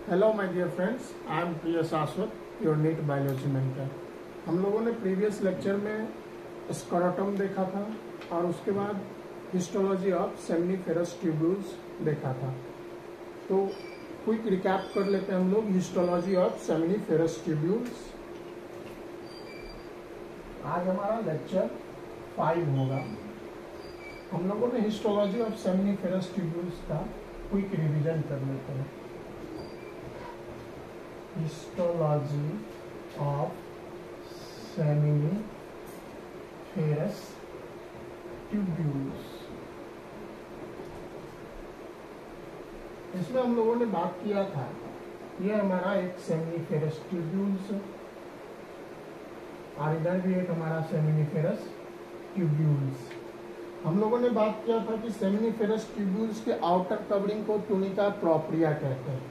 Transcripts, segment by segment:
Hello my dear friends, I am Priya Shashwat, your NEET biology mentor. हम लोगों ने previous lecture में स्क्रोटम देखा था और उसके बाद हिस्टोलॉजी ऑफ सेमिनिफेरस ट्यूब्यूल्स देखा था। तो क्विक रिकैप कर लेते हैं हम लोग हिस्टोलॉजी ऑफ सेमिनिफेरस ट्यूब्यूल्स। आज हमारा लेक्चर 5 होगा। हम लोगों ने हिस्टोलॉजी ऑफ सेमिनिफेरस ट्यूब्यूल्स का क्विक रिवीजन कर लेते हैं। हिस्टोलॉजी ऑफ सेमिनिफेरस ट्यूब्यूल्स, इसमें हम लोगों ने बात किया था, यह हमारा एक सेमिनिफेरस ट्यूब्यूल्स और इधर भी एक हमारा सेमिनिफेरस ट्यूब्यूल्स। हम लोगों ने बात किया था कि सेमिनिफेरस ट्यूब्यूल्स के आउटर कवरिंग को ट्यूनिका प्रोप्रिया कहते हैं।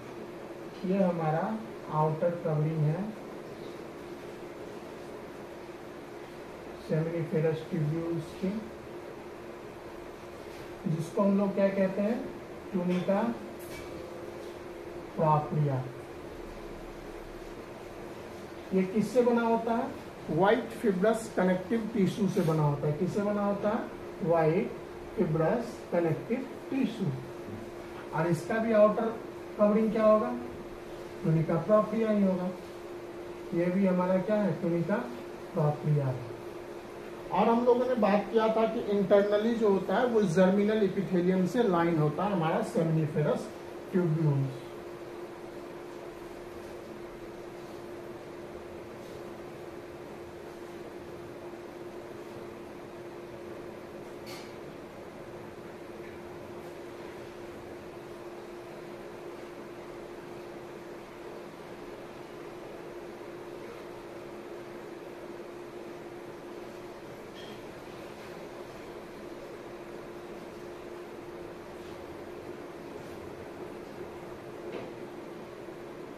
यह हमारा आउटर कवरिंग है सेमिनिफेरस ट्यूब्यूल्स की, जिसको हम लोग क्या कहते हैं, ट्यूनिका प्रोप्रिया। ये किससे बना होता है? व्हाइट फिब्रस कनेक्टिव टिश्यू से बना होता है। किससे बना होता है? White fibrous connective tissue. और इसका भी आउटर कवरिंग क्या होगा? ट्यूनिका प्रोप्रिया ही होगा। ये भी हमारा क्या है? ट्यूनिका प्रोप्रिया है। और हम लोगों ने बात किया था कि इंटरनली जो होता है वो जर्मिनल एपिथेलियम से लाइन होता है हमारा सेमिनिफेरस ट्यूब्यूल्स।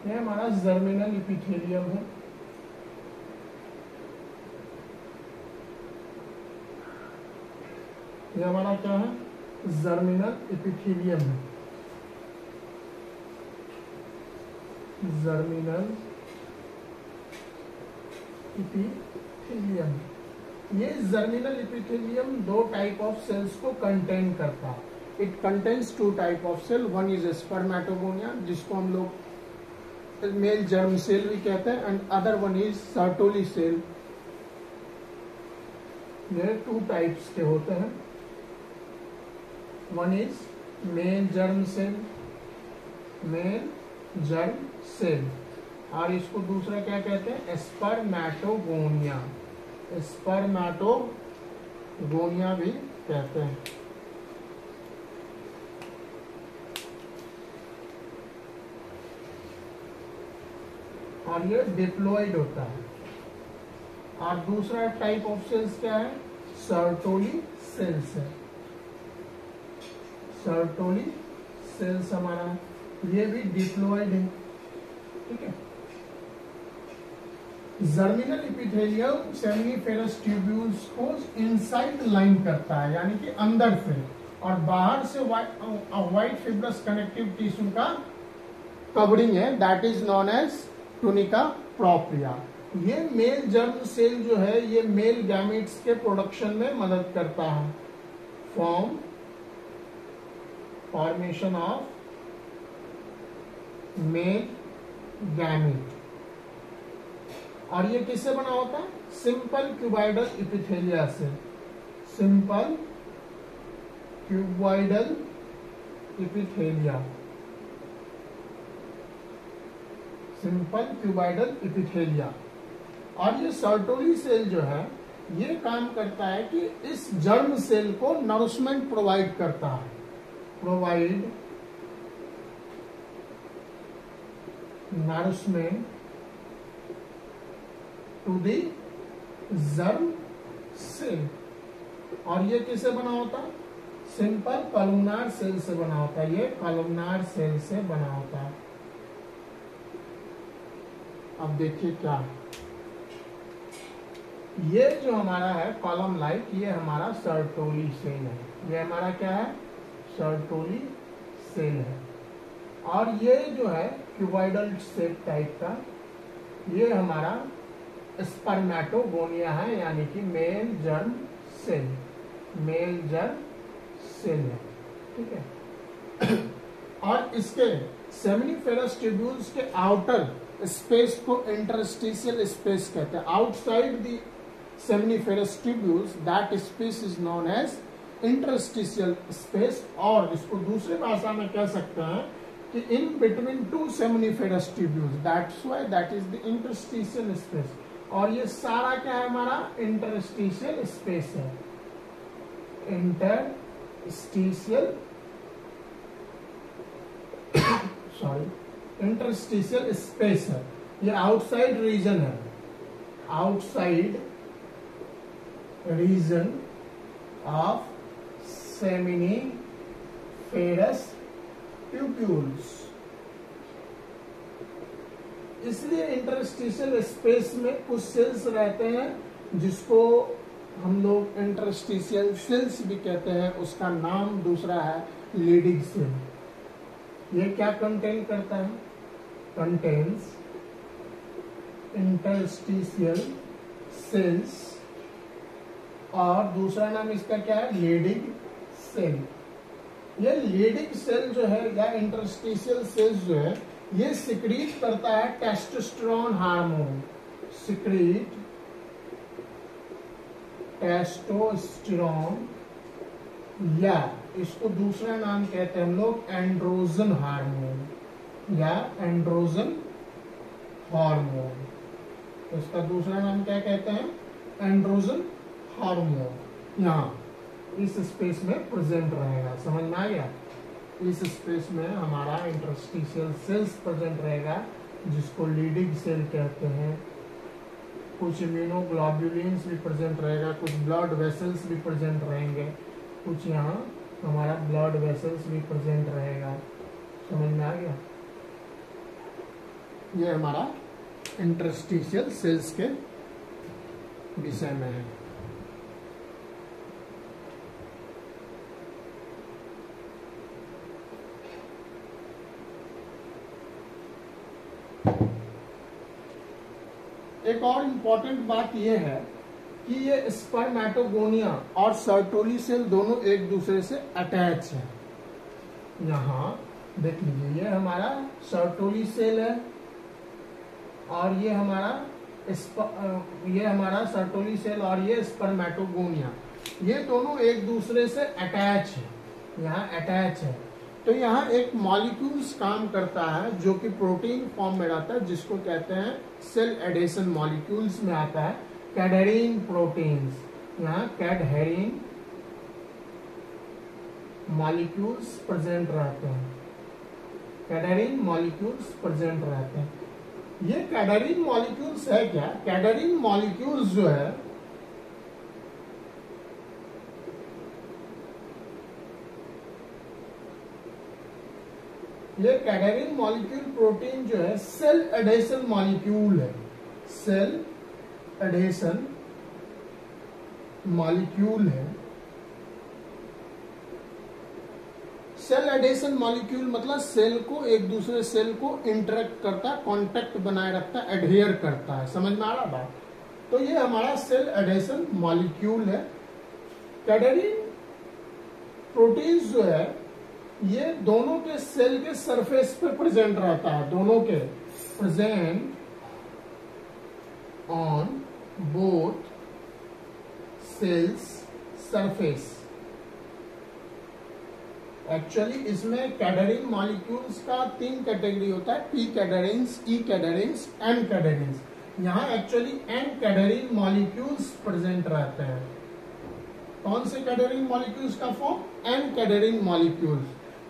ये हमारा जर्मिनल एपिथेलियम है। ये हमारा क्या है? जर्मिनल एपिथेलियम है। जर्मिनल एपिथेलियम, ये जर्मिनल एपिथेलियम दो टाइप ऑफ सेल्स को कंटेन करता है। It contains two type of cell. One is spermatogonia, जिसको हम लोग मेल जर्म सेल भी कहते हैं, and other one is Sertoli cell. ये टू टाइप्स के होते हैं। One is male germ cell, male germ cell, और इसको दूसरा क्या कहते हैं? स्पर्मेटोगोनिया। स्पर्मेटोगोनिया भी कहते हैं। और ये डिप्लॉइड होता है। और दूसरा टाइप ऑफ सेल्स क्या है? सर्टोली सेल्स है। सर्टोली सेल्स हमारा, ये भी डिप्लॉइड है। ठीक है। जर्मिनल एपिथेलियम सेमिनिफेरस ट्यूब्यूल्स को इनसाइड लाइन करता है, यानी कि अंदर से, और बाहर से व्हाइट फिब्रस कनेक्टिव टिश्यू का कवरिंग है, that is known as tunica propria. ये मेल जर्म सेल जो है, ये मेल गैमेट्स के प्रोडक्शन में मदद करता है। Formation of male gamete. और ये किससे बना होता है? सिंपल क्यूबॉइडल एपिथेलिया से। Simple cuboidal epithelia, simple cuboidal epithelia. और ये सर्टोली सेल जो है, ये काम करता है कि इस जर्म सेल को नरिशमेंट प्रोवाइड करता है। Provide nourishment to the germ cell. और ये किससे बना होता है? सिंपल कॉलमनार सेल से बना होता है। ये कॉलमनार सेल से बना होता है। अब देखिए क्या है, ये जो हमारा है कॉलम लाइक, ये हमारा सर्टोली सेल है। ये हमारा क्या है? सर्टोली सेल है। और ये जो है क्यूबॉइडल शेप टाइप का। ये हमारा स्पर्मेटोगोनिया है, यानी कि male germ cell, male germ cell है, ठीक है। और इसके सेमिनिफेरस ट्यूब्यूल्स के आउटर स्पेस को इंटरस्टिशियल स्पेस कहते हैं। Outside the seminiferous tubules that space is known as interstitial space, और इसको दूसरी भाषा में कह सकते हैं कि in between two seminiferous tubules, that's why that is the interstitial space. और ये सारा क्या है, हमारा इंटरस्टिशियल स्पेस है, इंटरस्टिशियल इंटरस्टिशियल स्पेस है। ये आउटसाइड रीजन है, outside region of seminiferous tubules. इसलिए इंटरस्टिशियल स्पेस में कुछ सेल्स रहते हैं जिसको हम लोग इंटरस्टिशियल सेल्स भी कहते हैं। उसका नाम दूसरा है लीडिंग सेल। ये क्या कंटेन करता है, कंटेन्स इंटरस्टिशियल सेल्स, और दूसरा नाम इसका क्या है, लीडिंग सेल। ये लीडिंग सेल जो है या इंटरस्टिशियल सेल्स जो है, ये सिक्रीट करता है टेस्टोस्टेरोन हार्मोन, सिक्रीट टेस्टोस्टेरोन, या इसको दूसरा नाम कहते हैं हम लोग एंड्रोजन हार्मोन या एंड्रोजन हार्मोन। तो इसका दूसरा नाम क्या कहते हैं, एंड्रोजन हार्मोन। यहाँ इस स्पेस में प्रेजेंट रहेगा, समझ में आ गया। इस स्पेस में हमारा इंटरस्टिशियल सेल्स प्रेजेंट रहेगा जिसको लीडिंग सेल कहते हैं। कुछ इम्यूनोग्लोब्युलिन्स भी प्रेजेंट रहेगा, कुछ ब्लड वेसल्स भी प्रेजेंट रहेंगे, कुछ यहाँ हमारा ब्लड वेसल्स भी प्रेजेंट रहेगा, समझ में आ गया। ये हमारा इंटरस्टिशियल सेल्स के विषय में है। एक और इम्पोर्टेंट बात यह है कि ये स्पर्मेटोगोनिया और सर्टोली सेल दोनों एक दूसरे से अटैच है। यहाँ देख लीजिए, ये हमारा सर्टोली सेल है और ये हमारा सर्टोली सेल और ये स्पर्मेटोगोनिया, ये दोनों एक दूसरे से अटैच है, यहाँ अटैच है। तो यहाँ एक मॉलिक्यूल्स काम करता है जो कि प्रोटीन फॉर्म में रहता है, जिसको कहते हैं सेल एडेशन मॉलिक्यूल्स में आता है कैडहेरिन प्रोटीन्स। यहाँ कैडहेरिन मॉलिक्यूल्स प्रेजेंट रहते हैं, कैडहेरिन मॉलिक्यूल्स प्रेजेंट रहते हैं। ये कैडहेरिन मॉलिक्यूल्स है क्या, कैडहेरिन मॉलिक्यूल्स जो है ये कैडहेरिन मॉलिक्यूल प्रोटीन जो है सेल एडेशन मॉलिक्यूल है, सेल एडेशन मॉलिक्यूल है। सेल एडेशन मॉलिक्यूल मतलब सेल को एक दूसरे सेल को इंटरेक्ट करता है, कांटेक्ट बनाए रखता है, एडहियर करता है, समझ में आ रहा बात। तो ये हमारा सेल एडेशन मॉलिक्यूल है। कैडहेरिन प्रोटीन्स जो है ये दोनों के सेल के सरफेस पे प्रेजेंट रहता है, दोनों के present on both cells surface. Actually इसमें कैडहेरिन मॉलिक्यूल्स का 3 कैटेगरी होता है, पी कैडहेरिन्स, ई कैडहेरिन्स, एन कैडहेरिन्स। यहाँ actually N cadherin molecules present रहते हैं। कौन से कैडहेरिन मॉलिक्यूल्स का फॉर्म, एन कैडहेरिन मॉलिक्यूल्स।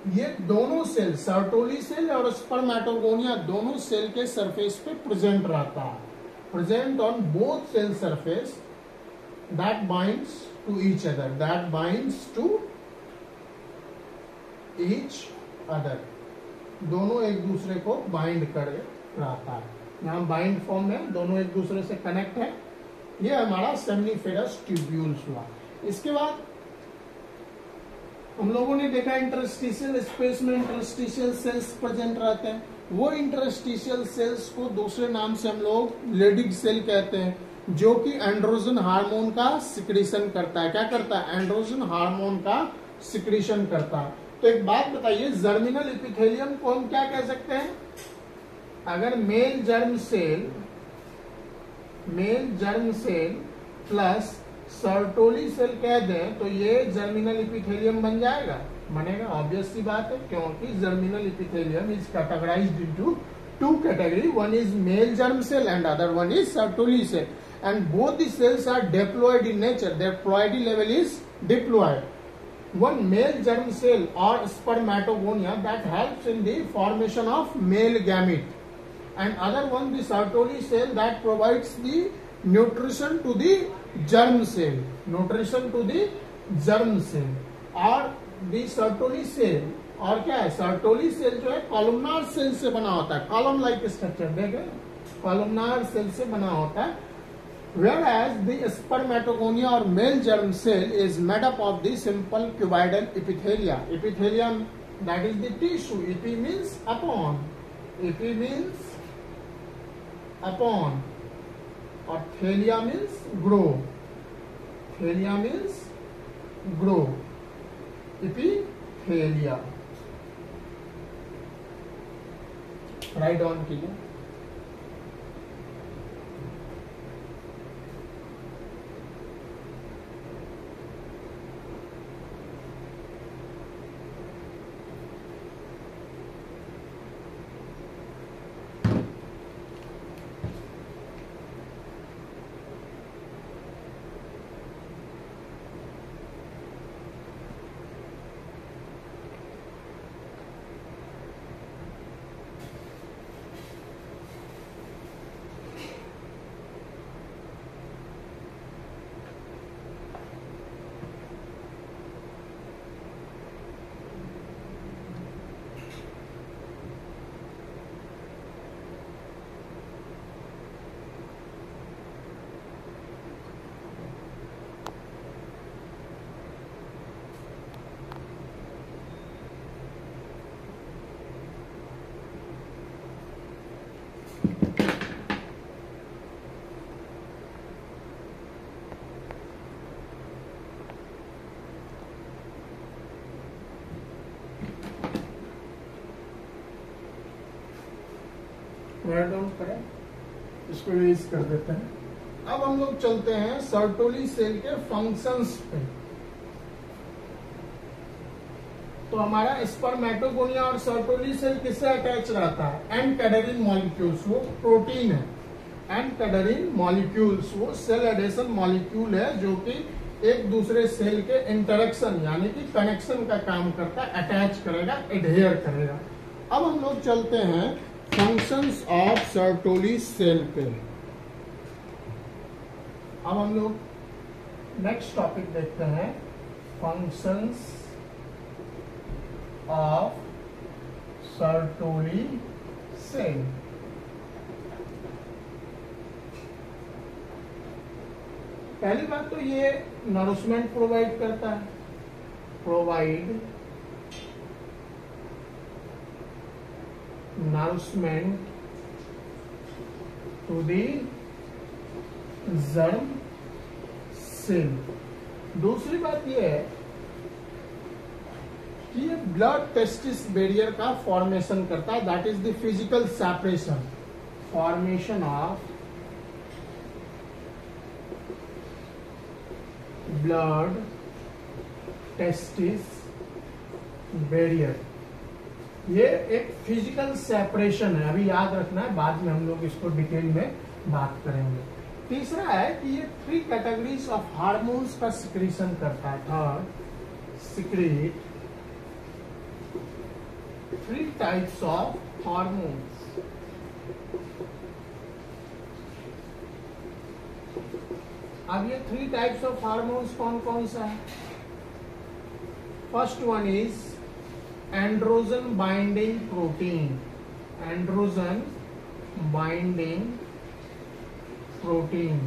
ये दोनों सेल, सर्टोली सेल और स्पर्मेटोगोनिया, दोनों सेल के सरफेस पे प्रेजेंट रहता है, present on both cell surface, that binds to each other, that binds to each other, दोनों एक दूसरे को बाइंड कर रहता है। यहाँ बाइंड फॉर्म में दोनों एक दूसरे से कनेक्ट है। ये हमारा सेमिनिफेरस ट्यूब्यूल्स हुआ। इसके बाद हम लोगों ने देखा इंटरस्टिशियल स्पेस में इंटरस्टिशियल सेल्स प्रेजेंट रहते हैं। वो इंटरस्टिशियल सेल्स को दूसरे नाम से हम लोग लेडिग सेल कहते हैं, जो कि एंड्रोजन हार्मोन का सिक्रीशन करता है। क्या करता है? एंड्रोजन हार्मोन का सिक्रीशन करता है। तो एक बात बताइए, जर्मिनल एपिथेलियम को हम क्या कह सकते हैं? अगर male germ cell plus Sertoli cell कह दें तो ये जर्मिनल एपिथेलियम बन जाएगा, बनेगा। ऑब्वियस सी बात है, क्योंकि germinal epithelium is categorized into two category, one is male germ cell and other one is Sertoli cell, and both the cells are diploid in nature, their ploidy level is diploid. One male germ cell or spermatogonia that helps in the formation of male gamete, and other one the Sertoli cell that provides the nutrition to the germ cell, और the Sertoli cell, और क्या है? Sertoli cell जो है columnar cell से बना होता है, कॉलम लाइक स्ट्रक्चर, देखे, कॉलमनार सेल से बना होता है. Whereas the spermatogonia or male germ cell is made up of the simple cuboidal epithelia. Epithelium, that is the tissue. Epi means upon. Epi means upon. Or thelia means grow. Thelia means grow. Epithelia. Write down कीजिए. Write down करें, इसको raise कर देते हैं. अब हम लोग चलते हैं सर्टोली सेल के फंक्शंस पे. तो हमारा स्पर्मेटोगोनिया और सर्टोली सेल किससे अटैच रहता है? एनकैडरिन मॉलिक्यूल्स, वो प्रोटीन है. एनकैडरिन मॉलिक्यूल्स वो सेल एडेशन मॉलिक्यूल है जो कि एक दूसरे सेल के इंटरेक्शन यानी कि कनेक्शन का काम करता है, अटैच करेगा, एडहेयर करेगा. अब हम लोग चलते हैं फंक्शंस ऑफ सर्टोली सेल पे. अब हम लोग नेक्स्ट टॉपिक देखते हैं, फंक्शंस ऑफ सर्टोली सेल. पहली बात तो ये नरिशमेंट प्रोवाइड करता है, provide nourishment to the germ cell. दूसरी बात यह है कि ये ब्लड टेस्टिस बैरियर का फॉर्मेशन करता है, that is the physical separation, formation of blood testis barrier. ये एक फिजिकल सेपरेशन है, अभी याद रखना है, बाद में हम लोग इसको डिटेल में बात करेंगे. तीसरा है कि ये 3 कैटेगरीज ऑफ हार्मोन्स का सिक्रीशन करता है. Third, secrete 3 types of hormones. अब ये 3 टाइप्स ऑफ हार्मोन्स कौन कौन सा है? First one is androgen binding protein. Androgen binding protein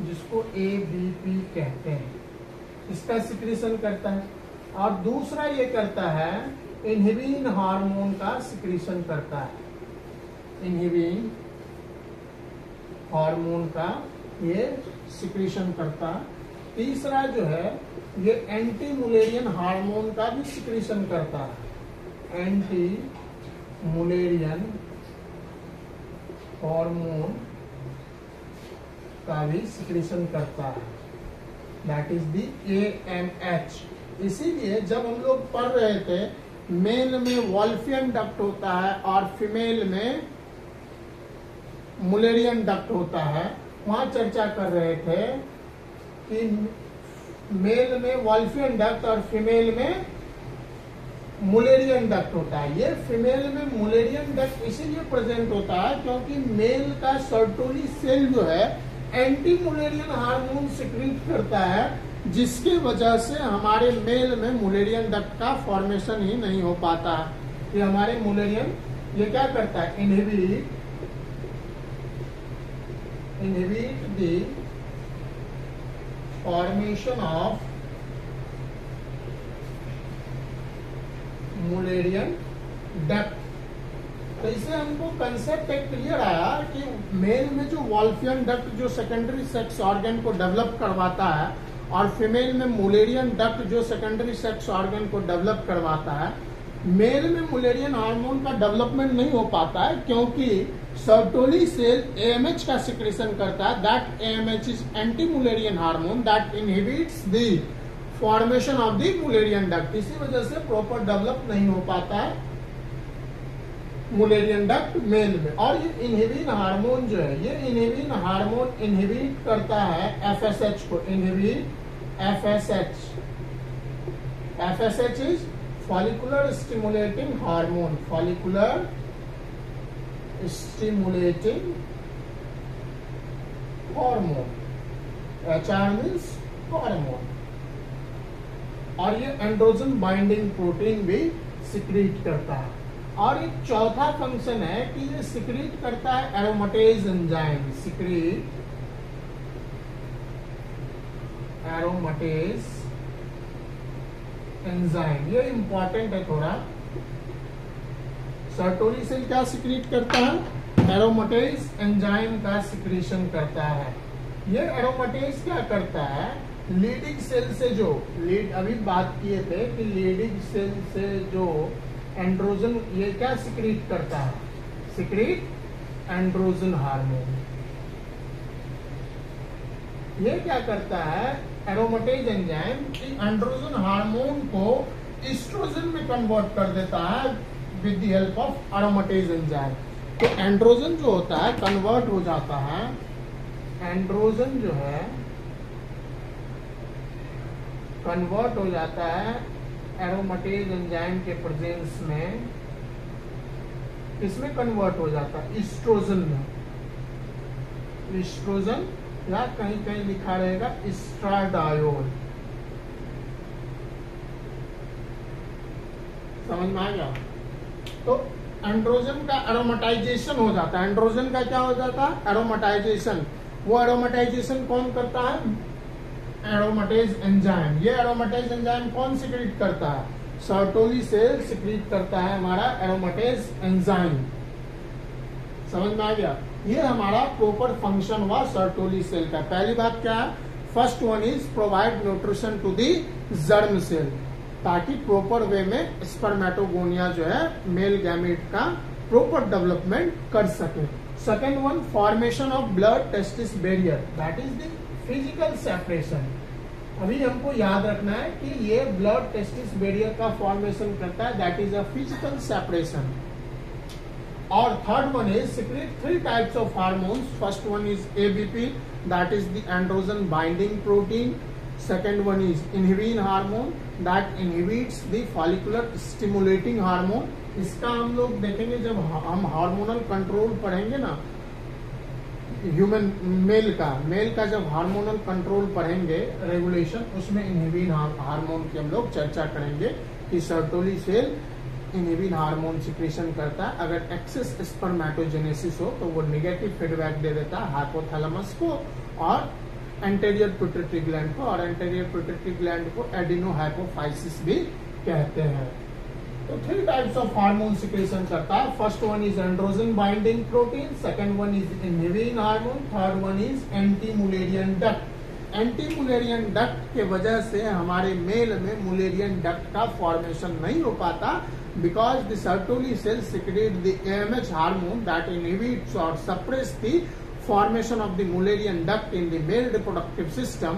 जिसको ABP कहते हैं. इसका सिक्रीशन करता है, और दूसरा ये करता है इनहिबिन हार्मोन का सिक्रीशन करता है, इनहिबिन हार्मोन का ये सिक्रीशन करता है। तीसरा जो है ये एंटी मुलेरियन हार्मोन का भी सिक्रीशन करता है, एंटी मुलेरियन हार्मोन का भी सिक्रीशन करता है, दैट इज दी AMH। इसीलिए जब हम लोग पढ़ रहे थे मेल में वॉल्फियन डक्ट होता है और फीमेल में मुलेरियन डक्ट होता है, वहां चर्चा कर रहे थे कि मेल में वॉल्फियन डक्ट और फीमेल में मुलेरियन डक्ट होता है। ये फीमेल में मुलेरियन डक्ट इसीलिए प्रेजेंट होता है क्योंकि मेल का सर्टोली सेल जो है एंटी मुलेरियन हार्मोन सिक्रीट करता है, जिसके वजह से हमारे मेल में मुलेरियन डक्ट का फॉर्मेशन ही नहीं हो पाता है। ये हमारे मुलेरियन ये क्या करता है, inhibit the formation of Mullerian duct. तो इससे हमको कंसेप्ट एक क्लियर आया कि मेल में जो वॉल्फियन डक्ट जो सेकेंडरी सेक्स ऑर्गन को डेवलप करवाता है और फीमेल में मुलेरियन डक्ट जो सेकेंडरी सेक्स ऑर्गन को डेवलप करवाता है, मेल में मुलेरियन हार्मोन का डेवलपमेंट नहीं हो पाता है क्योंकि सर्टोली सेल AMH का सिक्रेशन करता है। That AMH is anti Mullerian hormone that inhibits the formation of the Mullerian duct. इसी वजह से प्रॉपर डेवलप नहीं हो पाता है मुलेरियन डक्ट मेल में। और ये इनहिबिन हार्मोन जो है, ये इनहिबिन हार्मोन इनहिबिट करता है FSH को, inhibit FSH। FSH is follicular stimulating hormone, follicular stimulating hormone, HR means hormone. और ये एंड्रोजन बाइंडिंग प्रोटीन भी सिक्रीट करता है। और एक चौथा फंक्शन है कि ये सिक्रीट करता है एरोमेटेज एंजाइम, सिक्रीट एरोमेटेज एंजाइम। ये इंपॉर्टेंट है थोड़ा। सर्टोली सेल क्या सिक्रीट करता है, एरोमेटेज एंजाइम का सिक्रीशन करता है। ये एरोमेटेज क्या करता है, लीडिंग सेल से जो अभी बात किए थे कि लीडिंग सेल से जो एंड्रोजन, ये क्या सिक्रीट करता है, सिक्रीट एंड्रोजन हार्मोन। ये क्या करता है, एरोमेटेज एंजाइम कि एंड्रोजन हार्मोन को एस्ट्रोजन में कन्वर्ट कर देता है with the help of aromatase enzyme. तो एंड्रोजन जो होता है कन्वर्ट हो जाता है, एंड्रोजन जो है कन्वर्ट हो जाता है एरोमेटेज एंजाइम के प्रेजेंस में, इसमें कन्वर्ट हो जाता है एस्ट्रोजन में, एस्ट्रोजन या कहीं कहीं लिखा रहेगा एस्ट्राडायोल। समझ में आ गया। तो एंड्रोजन का एरोमेटाइजेशन हो जाता है। एंड्रोजन का क्या हो जाता है, एरोमेटाइजेशन। वो एरोमेटाइजेशन कौन करता है, एरोमेटेज एंजाइम। ये एरोमेटेज एंजाइम कौन सिक्रीट करता है, सर्टोली सेल सिक्रीट करता है हमारा एरोमेटेज एंजाइम। समझ में आ गया। ये हमारा प्रॉपर फंक्शन हुआ सर्टोली सेल का। पहली बात क्या है, first one is provide nutrition to the germ cell, ताकि प्रॉपर वे में स्पर्मेटोगोनिया जो है मेल गैमेट का प्रॉपर डेवलपमेंट कर सके। Second one, formation of blood testis barrier, that is the physical separation. अभी हमको याद रखना है कि ये ब्लड टेस्टिस बैरियर का फॉर्मेशन करता है, that is a physical separation. और third one is secrete 3 types of hormones. First one is ABP, that is the androgen binding protein. Second one is inhibin hormone, that inhibits the follicular stimulating hormone. इसका हम लोग देखेंगे जब हम hormonal control पढ़ेंगे ना, human male का जब हार्मोनल कंट्रोल पढ़ेंगे रेगुलेशन, उसमें इनहिबिन हार्मोन की हम लोग चर्चा करेंगे कि Sertoli cell inhibin hormone secretion करता है। अगर एक्सेस स्पर्मेटोजेनेसिस हो तो वो नेगेटिव फीडबैक दे देता है हाइपोथैलेमस को और एंटेरियर पिट्यूटरी ग्लैंड को, और एंटेरियर पिट्यूटरी ग्लैंड को एडिनोहाइपोफाइसिस भी कहते हैं। तो 3 टाइप्स ऑफ हार्मोन सिक्रेशन करता है। First one is androgen binding protein, second one is inhibin hormone, third one is anti Mullerian duct. Anti Mullerian duct के वजह से हमारे मेल में मुलेरियन डक्ट का फॉर्मेशन नहीं हो पाता, because the Sertoli cell secrete the AMH hormone that inhibits और suppress the formation of the Mullerian duct in the male reproductive system,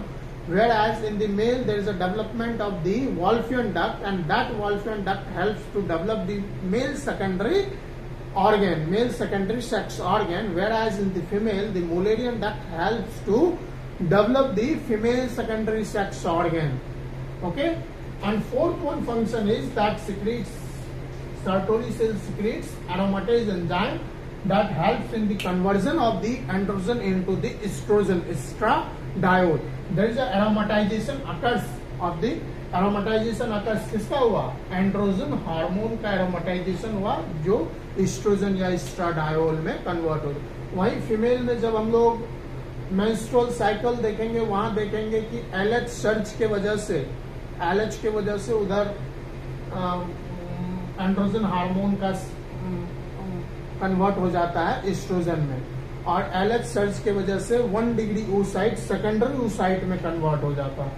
whereas in the male there is a development of the Wolffian duct, and that Wolffian duct helps to develop the male secondary organ, male secondary sex organ, whereas in the female the Mullerian duct helps to develop the female secondary sex organ. Okay, and fourth one function is that secretes, Sertoli cell secretes aromatase enzyme that helps in the conversion of the androgen into the estrogen, estradiol. There is a aromatization occurs of the aromatization occurs किसका हुआ? Androgen hormone का aromatization हुआ, जो oestrogen या estradiol में convert हो। वहीं female में जब हम लोग मेंस्ट्रुअल साइकिल देखेंगे, वहां देखेंगे कि LH सर्ज के वजह से, LH के वजह से उधर एंड्रोजन हार्मोन का कन्वर्ट हो जाता है एस्ट्रोजन में, और LH सर्ज के वजह से 1 डिग्री oocyte सेकेंडरी oocyte में कन्वर्ट हो जाता है।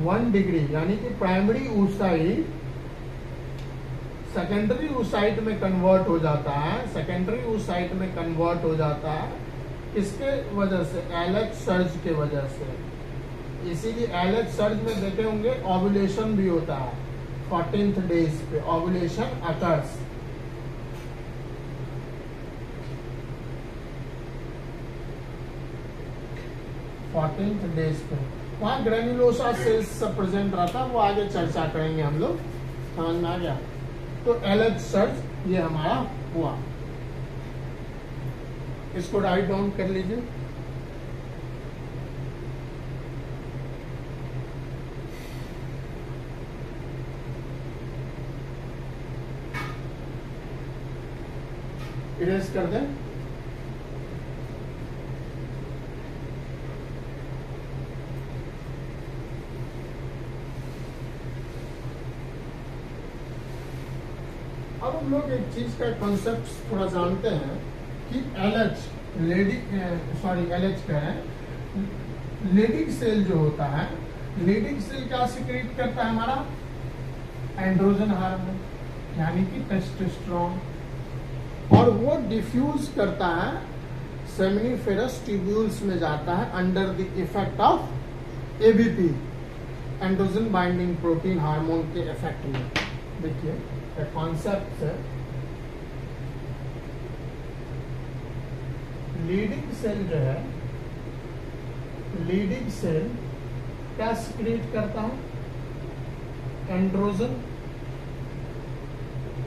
1 डिग्री यानी कि प्राइमरी oocyte सेकेंडरी oocyte में कन्वर्ट हो जाता है, सेकेंडरी oocyte में कन्वर्ट हो जाता है। किसके वजह से? LH सर्ज के वजह से। इसीलिए LH सर्ज में देखे होंगे ओव्यूलेशन भी होता है 14th डेज पे, ओव्यूलेशन अकर्स। डेज पे वहां ग्रेन्युलोसा सेल्स सब प्रेजेंट रहता है, वो आगे चर्चा करेंगे हम लोग। समझ में आ गया? तो LH सर्ज ये हमारा हुआ, इसको राइट डाउन कर लीजिए। इरेज कर दें। अब हम लोग एक चीज का कॉन्सेप्ट थोड़ा जानते हैं कि LH LH कह रहे हैं, लीडिंग सेल जो होता है, लीडिंग सेल क्या सिक्रेट करता है? हमारा एंड्रोजन हार्मोन यानी कि टेस्टोस्टेरोन, और वो डिफ्यूज करता है सेमिनिफेरस ट्यूब्यूल्स में जाता है under the effect of ABP, androgen binding protein hormone के इफेक्ट में। देखिए कॉन्सेप्ट है, लीडिंग सेल जो है, लीडिंग सेल क्या सिक्रेट करता है? एंड्रोजन,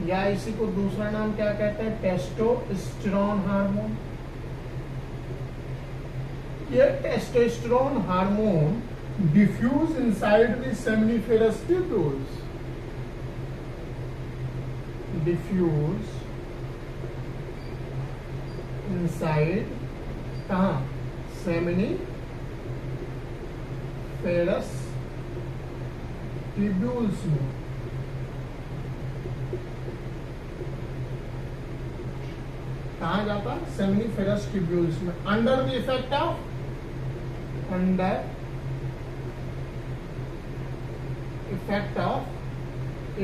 या इसी को दूसरा नाम क्या कहते हैं? Testosterone hormone. ये testosterone hormone diffuse inside the seminiferous tubules, diffuse inside कहा? सेमिनिफेरस ट्यूब्यूल्स में। कहा जाता है? सेमिनिफेरस ट्यूब्यूल्स में, under the effect of, under effect of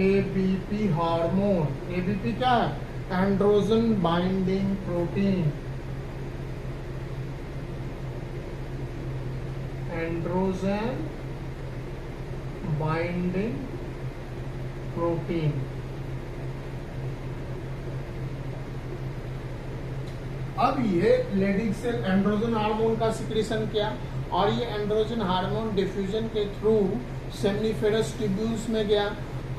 ABP hormone. ABP क्या है? Androgen binding protein, androgen binding protein. अब ये लीडिंग सेल एंड्रोजन हार्मोन का सिक्रेशन किया, और ये एंड्रोजन हार्मोन डिफ्यूजन के थ्रू सेमिनिफेरस ट्यूब्यूल्स में गया।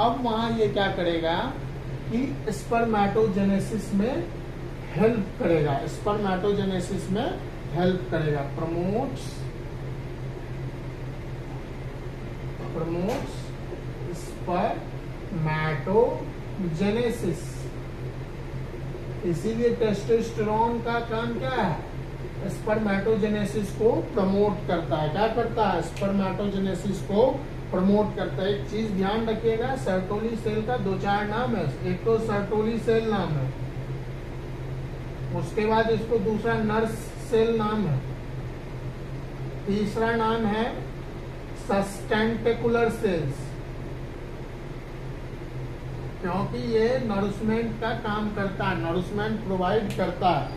अब वहां ये क्या करेगा कि स्पर्मेटोजेनेसिस में हेल्प करेगा, स्पर्मेटोजेनेसिस में हेल्प करेगा, प्रमोट्स स्पर्मेटोजेनेसिस। इसीलिए टेस्टोस्टेरोन का काम क्या है? स्पर्मेटोजेनेसिस को प्रमोट करता है। क्या करता है? स्पर्मेटोजेनेसिस को प्रमोट करता है। एक चीज ध्यान रखिएगा, सर्टोली सेल का 2-4 नाम है। एक तो सर्टोली सेल नाम है, उसके बाद इसको दूसरा नर्स सेल नाम है, तीसरा नाम है सस्टेंटेकुलर सेल्स, क्योंकि ये नरिशमेंट का काम करता है, नरिशमेंट प्रोवाइड करता है।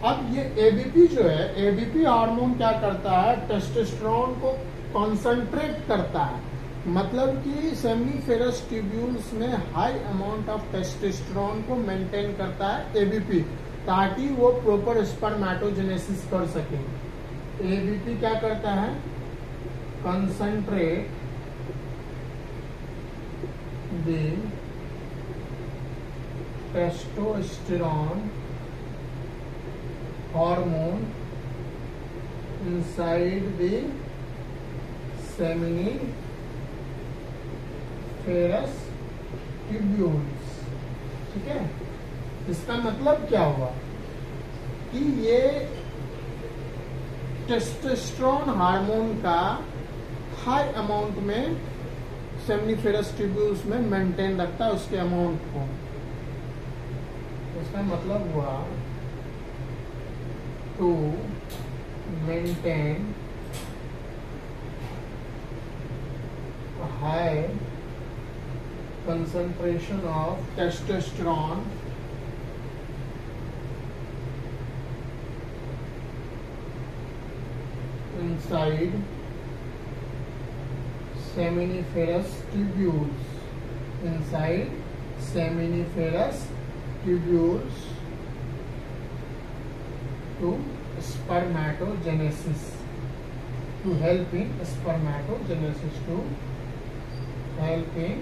अब ये एबीपी जो है, एबीपी हार्मोन क्या करता है? टेस्टोस्टेरोन को कॉन्सेंट्रेट करता है। मतलब कि सेमिनिफेरस ट्यूब्यूल्स में हाई अमाउंट ऑफ टेस्टोस्टेरोन को मेंटेन करता है एबीपी, ताकि वो प्रॉपर स्पर्मेटोजेनेसिस कर सके। एबीपी क्या करता है? Concentrate the testosterone hormone inside the seminiferous tubules. ठीक है, इसका मतलब क्या हुआ कि ये टेस्टोस्टेरोन हार्मोन का हाई अमाउंट में सेमिनिफेरस ट्यूब्यूल्स में मेंटेन रखता है उसके अमाउंट को। इसका मतलब हुआ to maintain high concentration of testosterone inside seminiferous tubules, inside seminiferous tubules to spermatogenesis, to help in spermatogenesis, to help in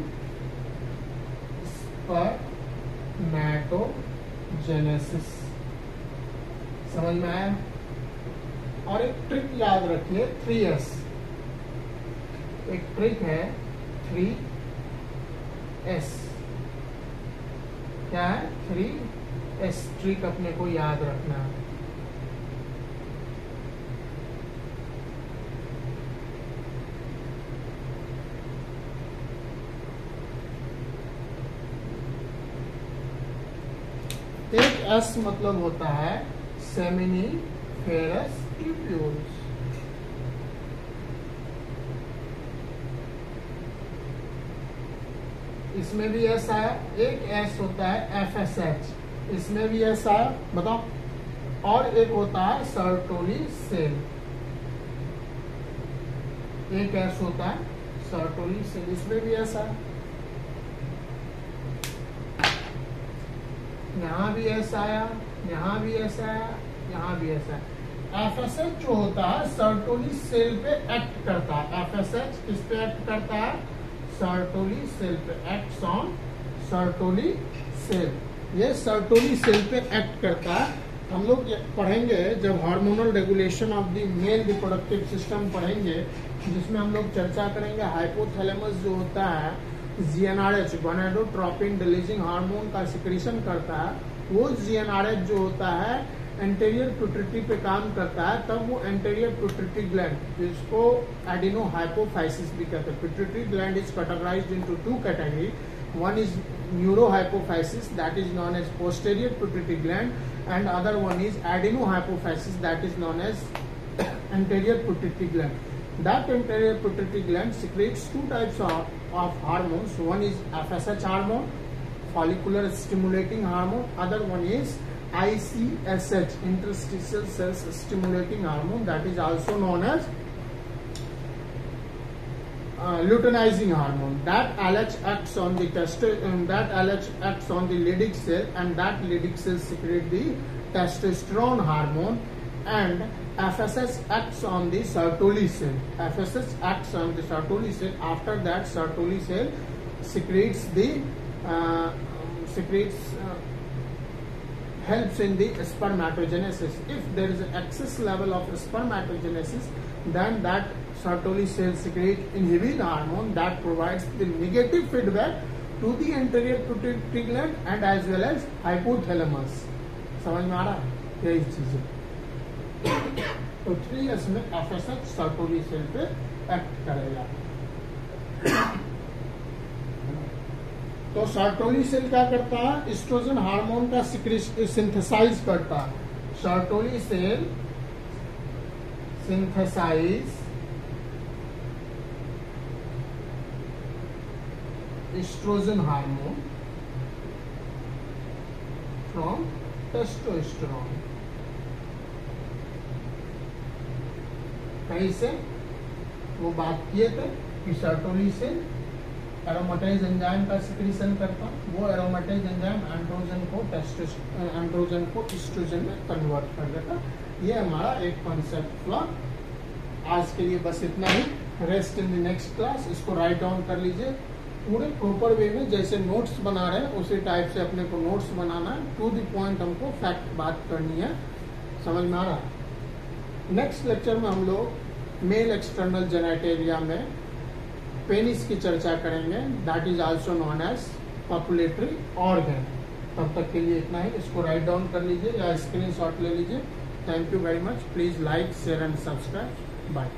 spermatogenesis. समझ में आया? और एक ट्रिक याद रखिए, 3S। एक ट्रिक है 3S। क्या है? 3S ट्रिक अपने को याद रखना है। एक एस मतलब होता है सेमिनिफेरस ट्यूब्यूल्स। इसमें भी एस आया। एक एस होता है एफएसएच, इसमें भी एस आया। बताओ। और एक होता है सर्टोली सेल, एक एस होता है सर्टोली सेल, इसमें भी एस आया। यहाँ भी ऐसा आया, यहाँ भी ऐसा आया, यहाँ भी ऐसा आया। एफएसएच जो होता है सर्टोली सेल पे एक्ट करता है। एफएसएच किस पे एक्ट करता है? सर्टोली सेल पे, एक्ट्स ऑन सर्टोली सेल। ये सर्टोली सेल पे एक्ट करता है। हम लोग पढ़ेंगे जब hormonal regulation of the male reproductive system पढ़ेंगे, जिसमें हम लोग चर्चा करेंगे हाइपोथैलेमस जो होता है GnRH गोनाडोट्रोपिन रिलीजिंग हार्मोन का सिक्रीशन करता है। वो GnRH जो होता है एंटेरियर पिट्यूटरी पे काम करता है, तब वो एंटेरियर पिट्यूटरी ग्लैंड, जिसको एडिनो हाइपोफाइसिस भी कहते हैं। Pituitary gland is categorized into 2 category. One is neuro hypophysis, that is known as posterior pituitary gland, and other one is adeno hypophysis, that is known as anterior pituitary gland. That anterior pituitary gland secretes 2 types of hormones. One is FSH hormone, follicular stimulating hormone. Other one is ICSH, interstitial cells stimulating hormone. That is also known as luteinizing hormone. That LH acts on the that LH acts on the Leydig cell, and that Leydig cell secrete the testosterone hormone. And FSH acts on the Sertoli cell. FSH acts on the Sertoli cell. After that, Sertoli cell secretes helps in the spermatogenesis. If there is an excess level of spermatogenesis, then that Sertoli cell secrete inhibin hormone that provides the negative feedback to the anterior pituitary gland and as well as hypothalamus. समझ में आ रहा है? यही चीज है। तो 3S में FSH Sertoli cell पे एक्ट करेगा। तो सर्टोली सेल क्या करता है, एस्ट्रोजन हार्मोन का सिंथेसाइज करता है। Sertoli cell synthesize oestrogen hormone from testosterone. कहीं से वो बात किए थे कि सर्टोली सेल एरोमेटाइज एंजाइम का सिक्रीशन करता, वो एरोमेटाइज एंजाइम एंड्रोजन को एस्ट्रोजन में कन्वर्ट कर देता। ये हमारा एक कॉन्सेप्ट फ्लो। आज के लिए बस इतना ही। Rest in the next class. इसको राइट डाउन कर लीजिए पूरे प्रॉपर वे में, जैसे नोट्स बना रहे हैं उसी टाइप से अपने को नोट्स बनाना है। टू द पॉइंट हमको फैक्ट बात करनी है। समझ में आ रहा है। नेक्स्ट लेक्चर में हम लोग मेल एक्सटर्नल जेनेटेरिया में पेनिस की चर्चा करेंगे, that is also known as copulatory organ. तब तक के लिए इतना ही। इसको राइट डाउन कर लीजिए या स्क्रीनशॉट ले लीजिए। Thank you very much. Please like, share and subscribe. Bye.